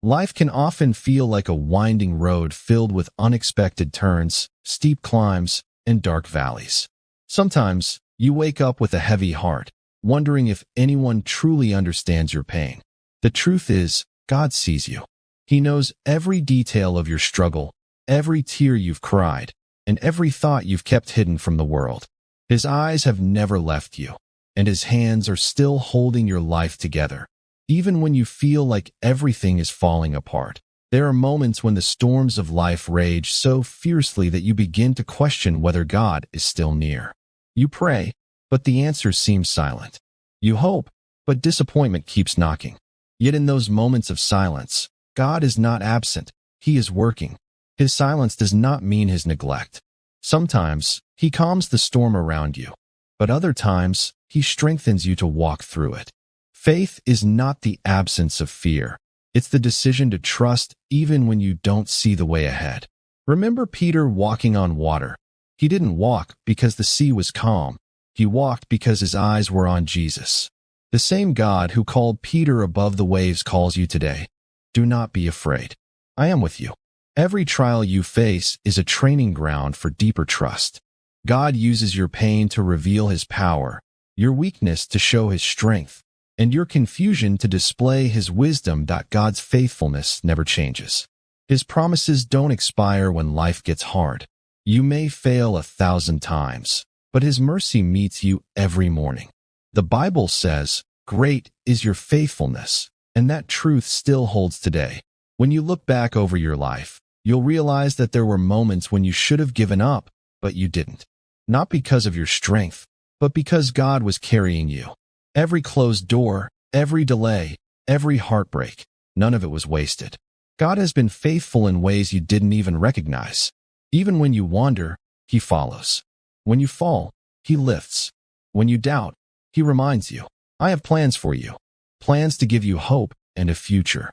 Life can often feel like a winding road filled with unexpected turns, steep climbs, and dark valleys. Sometimes, you wake up with a heavy heart, wondering if anyone truly understands your pain. The truth is, God sees you. He knows every detail of your struggle, every tear you've cried, and every thought you've kept hidden from the world. His eyes have never left you, and His hands are still holding your life together. Even when you feel like everything is falling apart, there are moments when the storms of life rage so fiercely that you begin to question whether God is still near. You pray, but the answers seem silent. You hope, but disappointment keeps knocking. Yet in those moments of silence, God is not absent. He is working. His silence does not mean His neglect. Sometimes, He calms the storm around you, but other times, He strengthens you to walk through it. Faith is not the absence of fear. It's the decision to trust even when you don't see the way ahead. Remember Peter walking on water. He didn't walk because the sea was calm. He walked because his eyes were on Jesus. The same God who called Peter above the waves calls you today. Do not be afraid. I am with you. Every trial you face is a training ground for deeper trust. God uses your pain to reveal His power, your weakness to show His strength, and your confusion to display His wisdom. God's faithfulness never changes. His promises don't expire when life gets hard. You may fail 1,000 times, but His mercy meets you every morning. The Bible says, "Great is your faithfulness," and that truth still holds today. When you look back over your life, you'll realize that there were moments when you should have given up, but you didn't. Not because of your strength, but because God was carrying you. Every closed door, every delay, every heartbreak, none of it was wasted. God has been faithful in ways you didn't even recognize. Even when you wander, He follows. When you fall, He lifts. When you doubt, He reminds you, "I have plans for you." Plans to give you hope and a future.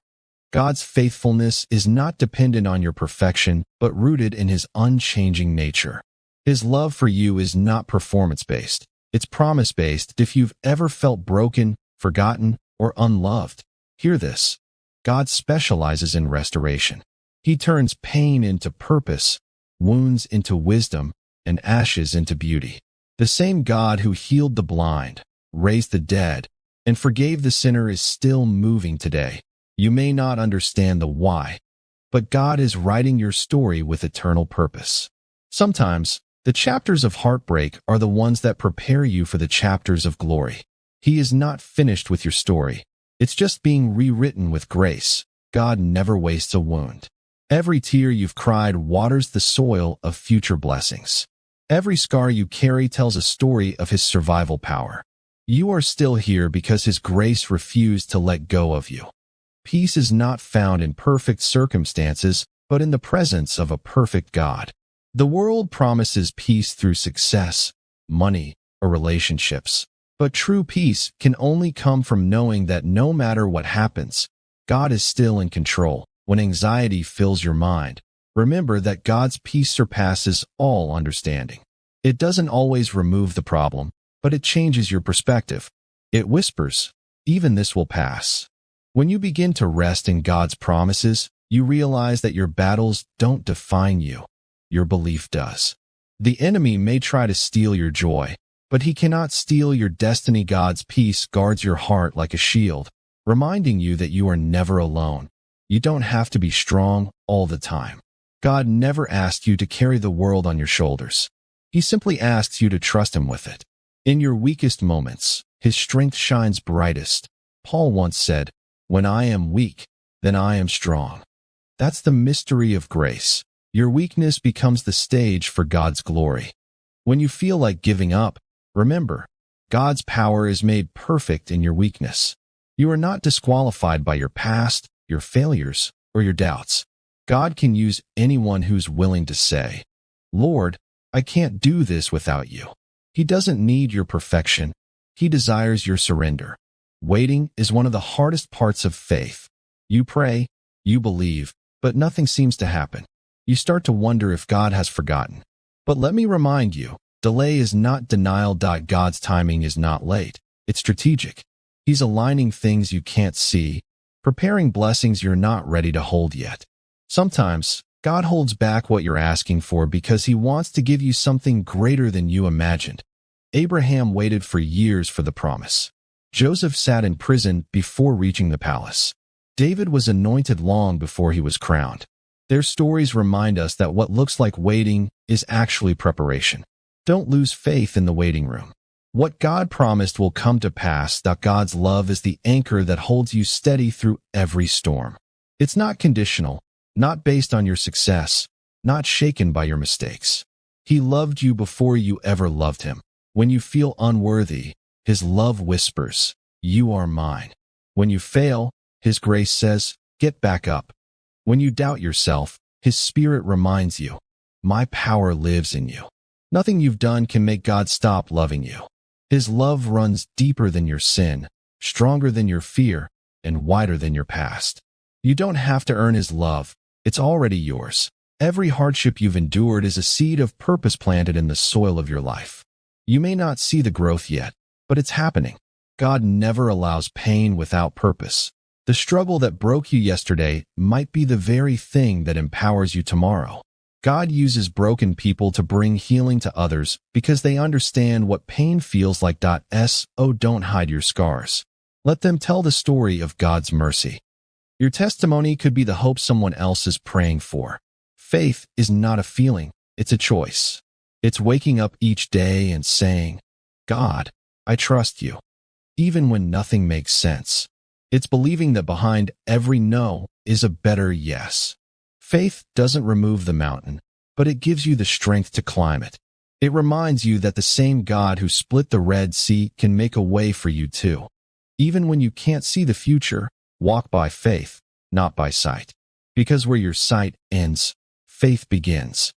God's faithfulness is not dependent on your perfection, but rooted in His unchanging nature. His love for you is not performance-based. It's promise-based. If you've ever felt broken, forgotten, or unloved, hear this. God specializes in restoration. He turns pain into purpose, wounds into wisdom, and ashes into beauty. The same God who healed the blind, raised the dead, and forgave the sinner is still moving today. You may not understand the why, but God is writing your story with eternal purpose. Sometimes, the chapters of heartbreak are the ones that prepare you for the chapters of glory. He is not finished with your story. It's just being rewritten with grace. God never wastes a wound. Every tear you've cried waters the soil of future blessings. Every scar you carry tells a story of His survival power. You are still here because His grace refused to let go of you. Peace is not found in perfect circumstances, but in the presence of a perfect God. The world promises peace through success, money, or relationships. But true peace can only come from knowing that no matter what happens, God is still in control. When anxiety fills your mind, remember that God's peace surpasses all understanding. It doesn't always remove the problem, but it changes your perspective. It whispers, "Even this will pass." When you begin to rest in God's promises, you realize that your battles don't define you. Your belief does. The enemy may try to steal your joy, but he cannot steal your destiny. God's peace guards your heart like a shield, reminding you that you are never alone. You don't have to be strong all the time. God never asked you to carry the world on your shoulders. He simply asks you to trust Him with it. In your weakest moments, His strength shines brightest. Paul once said, "When I am weak, then I am strong." That's the mystery of grace. Your weakness becomes the stage for God's glory. When you feel like giving up, remember, God's power is made perfect in your weakness. You are not disqualified by your past, your failures, or your doubts. God can use anyone who's willing to say, "Lord, I can't do this without you." He doesn't need your perfection. He desires your surrender. Waiting is one of the hardest parts of faith. You pray, you believe, but nothing seems to happen. You start to wonder if God has forgotten. But let me remind you, delay is not denial. God's timing is not late. It's strategic. He's aligning things you can't see, preparing blessings you're not ready to hold yet. Sometimes, God holds back what you're asking for because He wants to give you something greater than you imagined. Abraham waited for years for the promise. Joseph sat in prison before reaching the palace. David was anointed long before he was crowned. Their stories remind us that what looks like waiting is actually preparation. Don't lose faith in the waiting room. What God promised will come to pass. God's love is the anchor that holds you steady through every storm. It's not conditional, not based on your success, not shaken by your mistakes. He loved you before you ever loved Him. When you feel unworthy, His love whispers, "You are mine." When you fail, His grace says, "Get back up." When you doubt yourself, His Spirit reminds you, "My power lives in you." Nothing you've done can make God stop loving you. His love runs deeper than your sin, stronger than your fear, and wider than your past. You don't have to earn His love. It's already yours. Every hardship you've endured is a seed of purpose planted in the soil of your life. You may not see the growth yet, but it's happening. God never allows pain without purpose. The struggle that broke you yesterday might be the very thing that empowers you tomorrow. God uses broken people to bring healing to others because they understand what pain feels like. So don't hide your scars. Let them tell the story of God's mercy. Your testimony could be the hope someone else is praying for. Faith is not a feeling, it's a choice. It's waking up each day and saying, "God, I trust you," even when nothing makes sense. It's believing that behind every no is a better yes. Faith doesn't remove the mountain, but it gives you the strength to climb it. It reminds you that the same God who split the Red Sea can make a way for you too. Even when you can't see the future, walk by faith, not by sight. Because where your sight ends, faith begins.